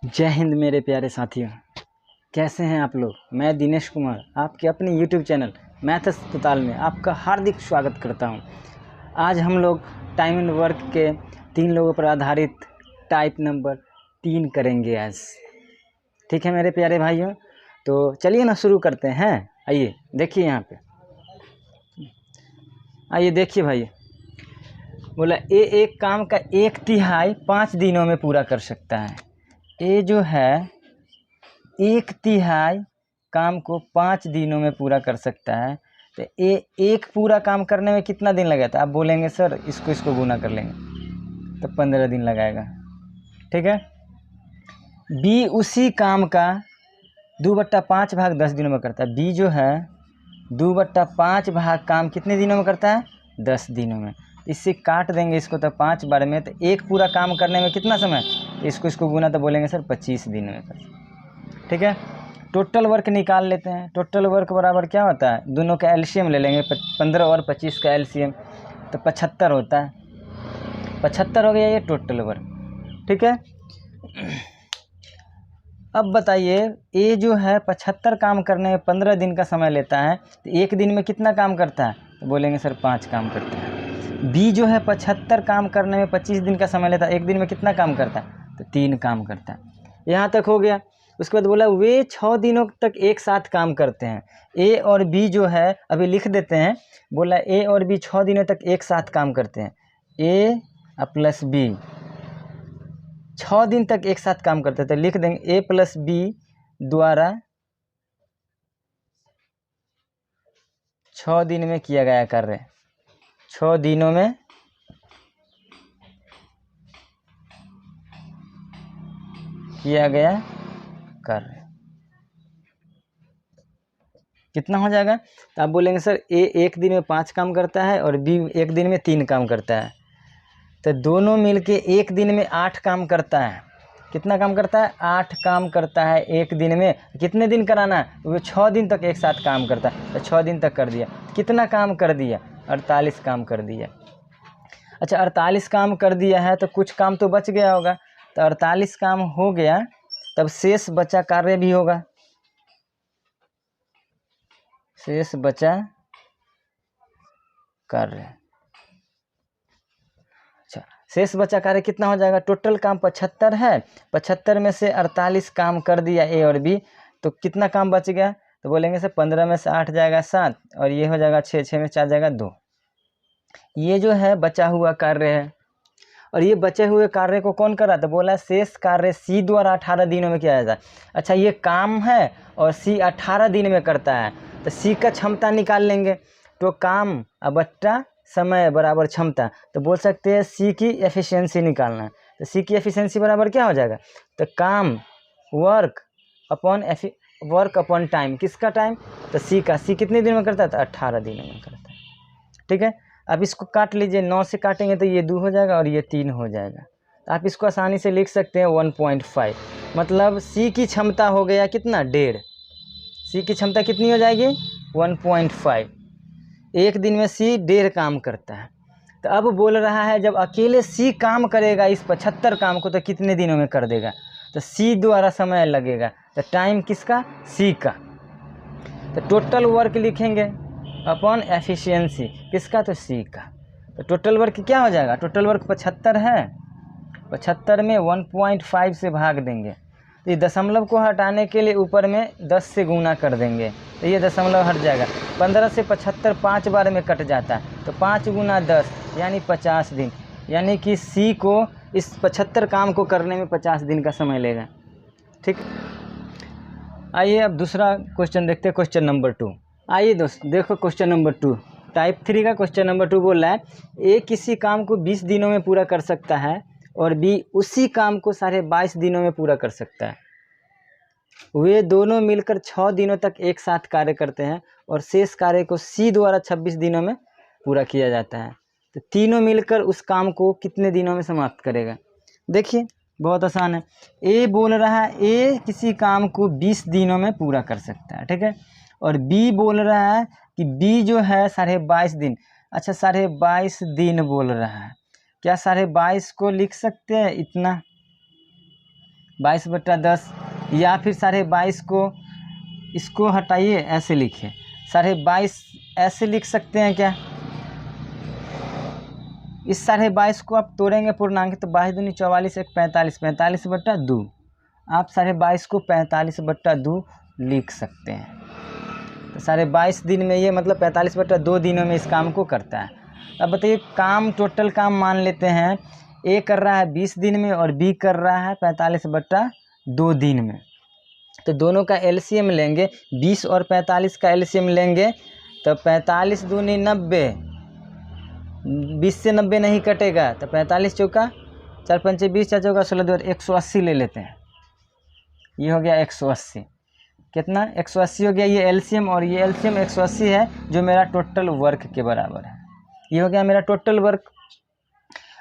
जय हिंद मेरे प्यारे साथियों, कैसे हैं आप लोग। मैं दिनेश कुमार आपके अपने YouTube चैनल मैथ अस्पताल में आपका हार्दिक स्वागत करता हूं। आज हम लोग टाइम एंड वर्क के 3 लोगों पर आधारित टाइप नंबर 3 करेंगे आज। ठीक है मेरे प्यारे भाइयों, तो चलिए ना शुरू करते हैं। आइए देखिए यहाँ पे, आइए देखिए भाई, बोला ए एक काम का 1/3 5 दिनों में पूरा कर सकता है। ए जो है 1/3 काम को 5 दिनों में पूरा कर सकता है। तो ए एक पूरा काम करने में कितना दिन लगेगा? तो आप बोलेंगे सर इसको गुना कर लेंगे तो 15 दिन लगाएगा। ठीक है। बी उसी काम का 2/5 भाग 10 दिनों में करता है। बी जो है 2/5 भाग काम कितने दिनों में करता है? 10 दिनों में। इससे काट देंगे इसको तो 5 बार में, तो एक पूरा काम करने में कितना समय? तो इसको गुना तो बोलेंगे सर 25 दिन में कर। ठीक है। टोटल वर्क निकाल लेते हैं। टोटल वर्क बराबर क्या होता है? दोनों का एलसीएम ले लेंगे, 15 और 25 का एलसीएम तो 75 होता है। 75 हो गया ये टोटल वर्क। ठीक है। अब बताइए ए जो है 75 काम करने में 15 दिन का समय लेता है, तो एक दिन में कितना काम करता है? तो बोलेंगे सर 5 काम करता है। बी जो है 75 काम करने में 25 दिन का समय लेता है, एक दिन में कितना काम करता है? तो 3 काम करता है। यहाँ तक हो गया। उसके बाद बोला वे 6 दिनों तक एक साथ काम करते हैं। ए और बी जो है अभी लिख देते हैं। बोला ए और बी 6 दिनों तक एक साथ काम करते हैं। ए प्लस बी 6 दिन तक एक साथ काम करते थे, लिख देंगे ए प्लस बी द्वारा 6 दिन में किया गया कार्य। 6 दिनों में किया गया कार्य कितना हो जाएगा? तो आप बोलेंगे सर ए एक दिन में 5 काम करता है और बी एक दिन में 3 काम करता है, तो दोनों मिलके एक दिन में 8 काम करता है। कितना काम करता है? 8 काम करता है एक दिन में। कितने दिन कराना है? वो 6 दिन तक एक साथ काम करता है, तो 6 दिन तक कर दिया। कितना काम कर दिया? 48 काम कर दिया। अच्छा 48 काम कर दिया है तो कुछ काम तो बच गया होगा, तो 48 काम हो गया, तब शेष बचा कार्य भी होगा। शेष बचा कार्य। अच्छा शेष बचा कार्य कितना हो जाएगा? टोटल काम 75 है, 75 में से 48 काम कर दिया ए और बी, तो कितना काम बच गया? तो बोलेंगे सर 15 में से 8 जाएगा 7 और ये हो जाएगा 6, 6 में 4 जाएगा 2। ये जो है बचा हुआ कार्य है। और ये बचे हुए कार्य को कौन कर रहा था? बोला शेष कार्य सी द्वारा 18 दिनों में किया जाता है। अच्छा ये काम है और सी 18 दिन में करता है, तो सी का क्षमता निकाल लेंगे। तो काम बट्टा समय बराबर क्षमता, तो बोल सकते हैं सी की एफिशिएंसी निकालना है। तो सी की एफिशिएंसी बराबर क्या हो जाएगा? तो काम वर्क अपॉन टाइम। किसका टाइम? तो सी का। सी कितने दिन में करता है? तो 18 दिनों में करता है। ठीक है। अब इसको काट लीजिए, 9 से काटेंगे तो ये 2 हो जाएगा और ये 3 हो जाएगा। तो आप इसको आसानी से लिख सकते हैं 1.5। मतलब सी की क्षमता हो गया कितना? 1.5। सी की क्षमता कितनी हो जाएगी? 1.5। एक दिन में सी 1.5 काम करता है। तो अब बोल रहा है जब अकेले सी काम करेगा इस 75 काम को तो कितने दिनों में कर देगा? तो सी द्वारा समय लगेगा, तो टाइम किसका? सी का। तो टोटल वर्क लिखेंगे अपॉन एफिशिएंसी किसका? तो सी का। तो टोटल वर्क क्या हो जाएगा? टोटल वर्क 75 है, 75 में 1.5 से भाग देंगे, तो ये दशमलव को हटाने के लिए ऊपर में 10 से गुना कर देंगे, तो ये दशमलव हट जाएगा। 15 से 75 5 बार में कट जाता है, तो 5 गुना 10 यानी 50 दिन। यानी कि सी को इस 75 काम को करने में 50 दिन का समय लेगा। ठीक। आइए अब दूसरा क्वेश्चन देखते हैं, क्वेश्चन नंबर 2। आइए दोस्त देखो क्वेश्चन नंबर 2, टाइप 3 का क्वेश्चन नंबर 2 बोल रहा है ए किसी काम को 20 दिनों में पूरा कर सकता है और बी उसी काम को 22.5 दिनों में पूरा कर सकता है। वे दोनों मिलकर 6 दिनों तक एक साथ कार्य करते हैं और शेष कार्य को सी द्वारा 26 दिनों में पूरा किया जाता है। तो तीनों मिलकर उस काम को कितने दिनों में समाप्त करेगा? देखिए बहुत आसान है। ए बोल रहा है ए किसी काम को 20 दिनों में पूरा कर सकता है। ठीक है। और बी बोल रहा है कि बी जो है 22.5 दिन। अच्छा 22.5 दिन बोल रहा है, क्या 22.5 को लिख सकते हैं इतना? 22/10, या फिर 22.5 को इसको हटाइए, ऐसे लिखिए 22.5 ऐसे लिख सकते हैं क्या? इस 22.5 को आप तोड़ेंगे पूर्णांक तो 22 दूनी 44, 1 45, 45/2। आप 22.5 को 45/2 लिख सकते हैं। तो 22.5 दिन में ये मतलब 45/2 दिनों में इस काम को करता है। अब बताइए काम, टोटल काम मान लेते हैं ए कर रहा है 20 दिन में और बी कर रहा है 45/2 दिन में। तो दोनों का एलसीएम लेंगे, 20 और 45 का एलसीएम लेंगे तो 45 दूनी 90, 20 से 90 नहीं कटेगा तो 45 चौका 4 पंचे 20, 4 चौका 16, 2 180 ले लेते हैं। ये हो गया 180, कितना 180 हो गया ये एलसीएम, और ये एलसीएम 180 है जो मेरा टोटल वर्क के बराबर है। ये हो गया मेरा टोटल वर्क।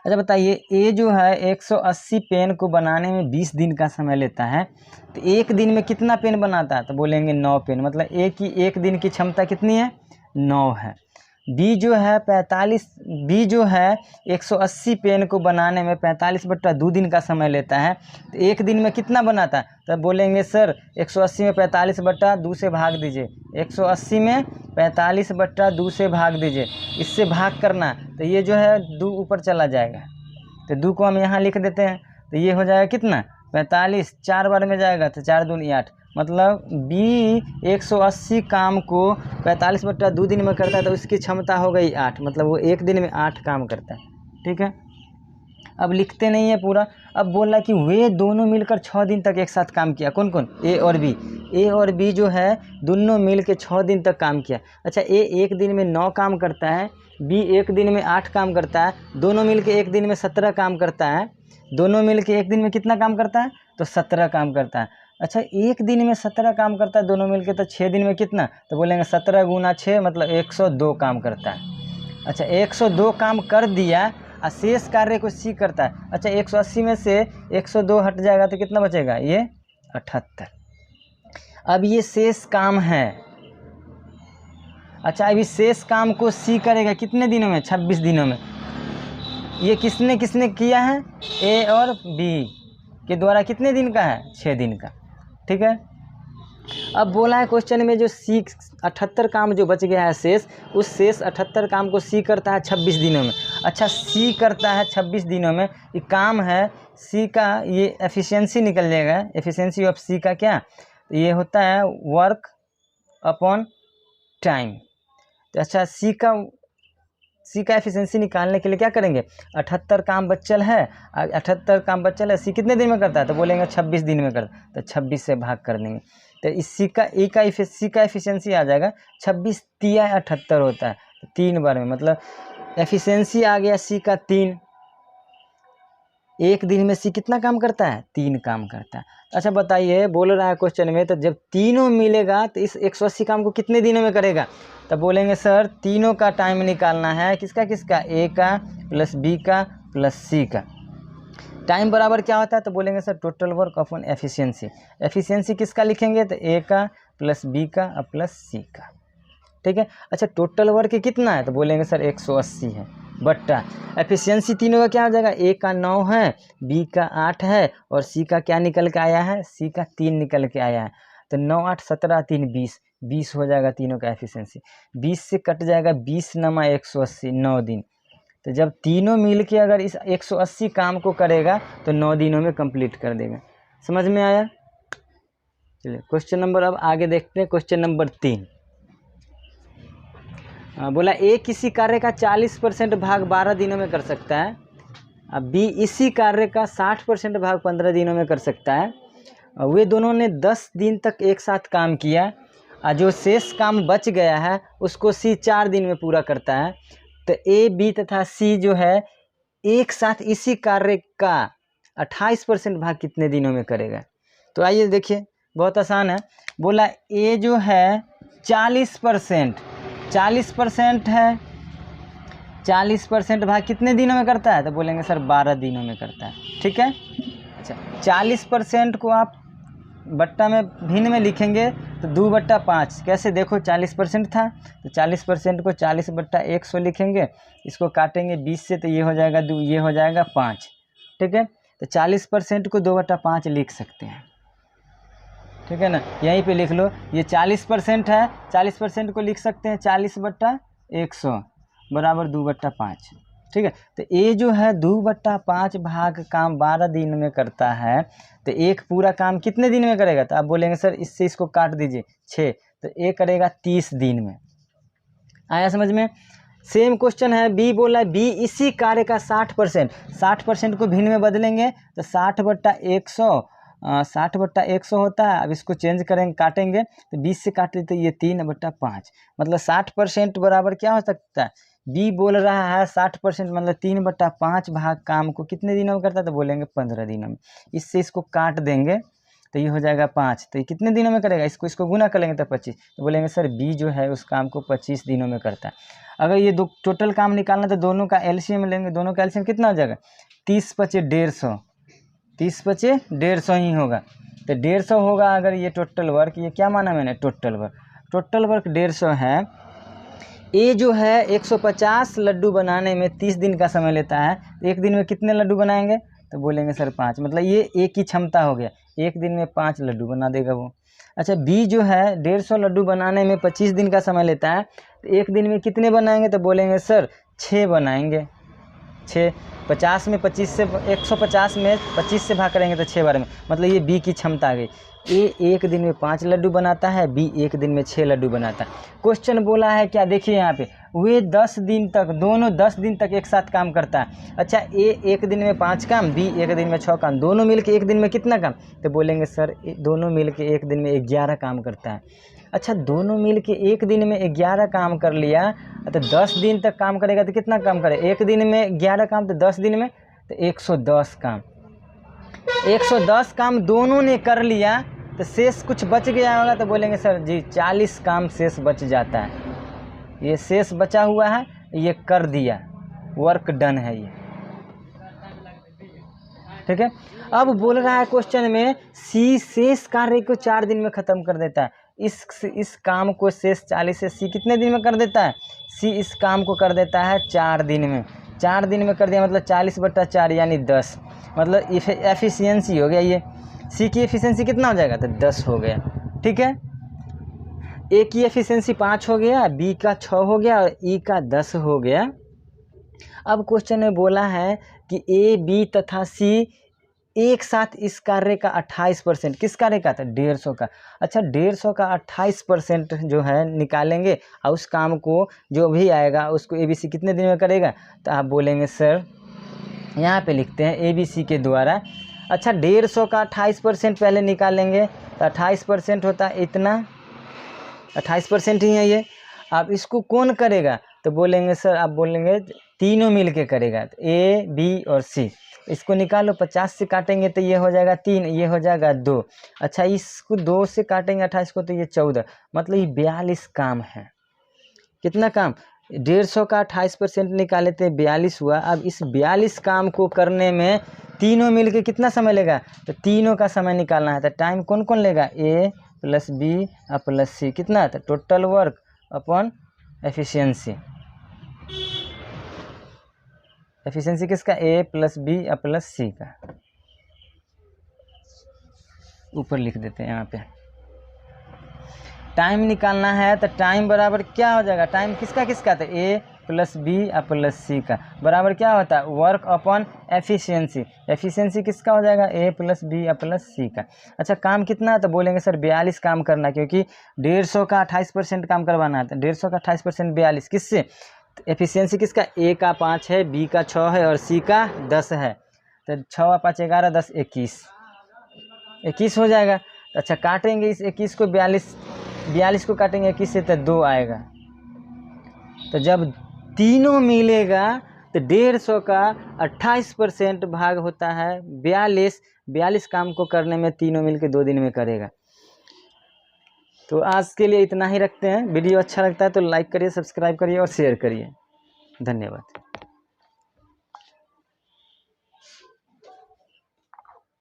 अच्छा बताइए, ए जो है 180 पेन को बनाने में 20 दिन का समय लेता है, तो एक दिन में कितना पेन बनाता है? तो बोलेंगे 9 पेन, मतलब ए की एक दिन की क्षमता कितनी है? 9 है। बी जो है 180 पेन को बनाने में 45/2 दिन का समय लेता है, तो एक दिन में कितना बनाता है? तो बोलेंगे सर 180 में 45/2 से भाग दीजिए, 180 में 45/2 से भाग दीजिए, इससे भाग करना तो ये जो है 2 ऊपर चला जाएगा, तो 2 को हम यहाँ लिख देते हैं, तो ये हो जाएगा कितना 45, 4 बार में जाएगा तो 4 दूनी 8, मतलब बी 180 काम को 45/2 दिन में करता है तो उसकी क्षमता हो गई 8, मतलब वो एक दिन में 8 काम करता है। ठीक है, अब लिखते नहीं है पूरा। अब बोला कि वे दोनों मिलकर 6 दिन तक एक साथ काम किया। कौन कौन? ए और बी। ए और बी जो है दोनों मिल के 6 दिन तक काम किया। अच्छा, ए एक दिन में 9 काम करता है, बी एक दिन में 8 काम करता है, दोनों मिल के एक दिन में 17 काम करता है। दोनों मिल के एक दिन में कितना काम करता है? तो 17 काम करता है। अच्छा, एक दिन में 17 काम करता है दोनों मिलके, तो 6 दिन में कितना? तो बोलेंगे 17 गुना 6 मतलब 102 काम करता है। अच्छा, 102 काम कर दिया और शेष कार्य को सी करता है। अच्छा, 180 में से 102 हट जाएगा तो कितना बचेगा? ये 78। अब ये शेष काम है। अच्छा, अभी शेष काम को सी करेगा कितने दिनों में? 26 दिनों में। ये किसने किसने किया है? ए और बी के द्वारा। कितने दिन का है? 6 दिन का। ठीक है, अब बोला है क्वेश्चन में जो सी 78 काम जो बच गया है शेष, उस शेष 78 काम को सी करता है 26 दिनों में। अच्छा, सी करता है 26 दिनों में, ये काम है सी का, ये एफिशिएंसी निकल जाएगा। एफिशिएंसी ऑफ सी का क्या? ये होता है वर्क अपॉन टाइम। तो अच्छा, सी का एफिशिएंसी निकालने के लिए क्या करेंगे? 78 काम बच्चल है, 78 काम बच्चल है, सी कितने दिन में करता है? तो बोलेंगे 26 दिन में करता है, तो 26 से भाग कर देंगे, तो इस सी का एफिशिएंसी आ जाएगा 26 तिया 78 होता है, तो 3 बार में, मतलब एफिशिएंसी आ गया सी का 3। एक दिन में सी कितना काम करता है? 3 काम करता है। अच्छा बताइए, बोल रहा है क्वेश्चन में, तो जब तीनों मिलेगा तो इस 180 काम को कितने दिनों में करेगा? तब बोलेंगे सर तीनों का टाइम निकालना है, किसका किसका? ए का प्लस बी का प्लस सी का। टाइम बराबर क्या होता है? तो बोलेंगे sir total work upon efficiency. Efficiency किसका लिखेंगे? तो ए का प्लस बी का और प्लस सी का। ठीक है, अच्छा टोटल वर्क कितना है? तो बोलेंगे सर 180 है, बट्टा एफिशिएंसी तीनों का क्या हो जाएगा? ए का 9 है, बी का 8 है और सी का क्या निकल के आया है? सी का 3 निकल के आया है। तो 9 8 17 3 20 हो जाएगा तीनों का एफिशिएंसी। 20 से कट जाएगा 20 नमा 180, 9 दिन। तो जब तीनों मिल के अगर इस 180 काम को करेगा तो 9 दिनों में कंप्लीट कर देगा। समझ में आया? चलिए क्वेश्चन नंबर अब आगे देखते हैं। क्वेश्चन नंबर 3 बोला ए किसी कार्य का 40% भाग 12 दिनों में कर सकता है, अब बी इसी कार्य का 60% भाग 15 दिनों में कर सकता है। वे दोनों ने 10 दिन तक एक साथ काम किया और जो शेष काम बच गया है उसको सी 4 दिन में पूरा करता है। तो ए बी तथा सी जो है एक साथ इसी कार्य का 28% भाग कितने दिनों में करेगा? तो आइए देखिए, बहुत आसान है। बोला ए जो है 40% है, 40% भाग कितने दिनों में करता है? तो बोलेंगे सर 12 दिनों में करता है। ठीक है, अच्छा 40% को आप बट्टा में भिन्न में लिखेंगे तो 2/5। कैसे? देखो 40% था तो 40% को 40/100 लिखेंगे, इसको काटेंगे 20 से तो ये हो जाएगा 2, ये हो जाएगा 5। ठीक है, तो 40% को 2/5 लिख सकते हैं, ठीक है ना। यहीं पे लिख लो, ये 40% है, 40% को लिख सकते हैं 40/100 बराबर 2/5, ठीक है। तो ये जो है 2/5 भाग काम 12 दिन में करता है, तो एक पूरा काम कितने दिन में करेगा? तो आप बोलेंगे सर इससे इसको काट दीजिए 6, तो ये करेगा 30 दिन में। आया समझ में? सेम क्वेश्चन है, बी बोला है बी इसी कार्य का 60% को भिन्न में बदलेंगे तो 60/100 60/100 होता है। अब इसको चेंज करेंगे, काटेंगे तो 20 से काट लेते ये 3/5, मतलब 60% बराबर क्या हो सकता है? बी बोल रहा है 60% मतलब 3/5 भाग काम को कितने दिनों में करता है? तो बोलेंगे 15 दिनों में। इससे इसको काट देंगे तो ये हो जाएगा 5, तो ये कितने दिनों में करेगा? इसको गुना कर लेंगे तो 25, तो बोलेंगे सर बी जो है उस काम को 25 दिनों में करता है। अगर ये दो टोटल काम निकालना तो दोनों का एलसीएम लेंगे, दोनों का एलसीएम कितना हो जाएगा? 30 × 5 150, 30 × 5 150 ही होगा, तो 150 होगा। अगर ये टोटल वर्क, ये क्या माना मैंने? टोटल वर्क 150 है। ये जो है 150 लड्डू बनाने में 30 दिन का समय लेता है, एक दिन में कितने लड्डू बनाएंगे? तो बोलेंगे सर 5, मतलब ये एक की क्षमता हो गया, एक दिन में 5 लड्डू बना देगा वो। अच्छा, बी जो है 150 लड्डू बनाने में 25 दिन का समय लेता है, तो एक दिन में कितने बनाएंगे? तो बोलेंगे सर 6 बनाएंगे। 6 50 में 25 से 150 में 25 से भाग करेंगे तो 6 बार में, मतलब ये बी की क्षमता आ गई। ए एक दिन में 5 लड्डू बनाता है, बी एक दिन में 6 लड्डू बनाता है। क्वेश्चन बोला है क्या? देखिए यहाँ पे वे 10 दिन तक, दोनों 10 दिन तक एक साथ काम करता है। अच्छा, ए एक दिन में 5 काम, बी एक दिन में 6 काम, दोनों मिलके एक दिन में कितना काम? तो बोलेंगे सर दोनों मिलके एक दिन में 11 काम करता है। अच्छा, दोनों मिलके एक दिन में 11 काम कर लिया, तो 10 दिन तक काम करेगा तो कितना काम करे? एक दिन में 11 काम, तो 10 दिन में तो 110 काम। 110 काम दोनों ने कर लिया, तो शेष कुछ बच गया होगा, तो बोलेंगे सर जी 40 काम शेष बच जाता है। ये शेष बचा हुआ है, ये कर दिया, वर्क डन है ये, ठीक है। अब बोल रहा है क्वेश्चन में सी शेष कार्य को 4 दिन में ख़त्म कर देता है। इस काम को शेष 40 से सी कितने दिन में कर देता है? सी इस काम को कर देता है 4 दिन में। 4 दिन में कर दिया मतलब 40/4 यानी 10, मतलब एफिशिएंसी हो गया। ये सी की एफिशिएंसी कितना हो जाएगा? तो 10 हो गया, ठीक है। ए की एफिशिएंसी 5 हो गया, बी का 6 हो गया और ई का 10 हो गया। अब क्वेश्चन में बोला है कि ए, बी तथा सी एक साथ इस कार्य का 28%, किस कार्य का? था 150 का। अच्छा, 150 का 28% जो है निकालेंगे और उस काम को जो भी आएगा उसको ए बी सी कितने दिन में करेगा? तो आप बोलेंगे सर यहाँ पे लिखते हैं ए बी सी के द्वारा। अच्छा, 150 का 28% पहले निकालेंगे तो 28% होता है इतना, 28% ही है ये। अब इसको कौन करेगा? तो बोलेंगे सर, आप बोलेंगे तीनों मिल के करेगा, तो ए, बी और सी। इसको निकालो, 50 से काटेंगे तो ये हो जाएगा 3, ये हो जाएगा 2। अच्छा, इसको 2 से काटेंगे 28 को तो ये 14, मतलब ये 42 काम है। कितना काम? 150 का 28% निकाले थे, 42 हुआ। अब इस 42 काम को करने में तीनों मिलके कितना समय लेगा? तो तीनों का समय निकालना है, तो टाइम कौन कौन लेगा? ए प्लस बी और प्लस सी। कितना है? तो total work upon efficiency. Efficiency किसका? ए प्लस बी और प्लस सी का। ऊपर लिख देते हैं यहाँ पे। टाइम निकालना है तो टाइम बराबर क्या हो जाएगा? टाइम किसका किसका? तो ए प्लस बी और प्लस सी का बराबर क्या होता है? Work upon efficiency. एफिशिएंसी किसका हो जाएगा? ए प्लस बी और प्लस सी का। अच्छा, काम कितना है? तो बोलेंगे सर 42 काम करना, क्योंकि 150 का 28% काम करवाना है, तो 150 का 28% 42 किससे? तो एफिशिएंसी किसका? ए का 5 है, बी का 6 है और सी का 10 है, तो 6 और 5 11, 10 21 हो जाएगा। अच्छा, काटेंगे इस 21 को 42 को काटेंगे 21 से तो 2 आएगा। तो जब तीनों मिलेगा तो 150 का 28% भाग होता है 42 काम को करने में तीनों मिलके 2 दिन में करेगा। तो आज के लिए इतना ही रखते हैं। वीडियो अच्छा लगता है तो लाइक करिए, सब्सक्राइब करिए और शेयर करिए। धन्यवाद।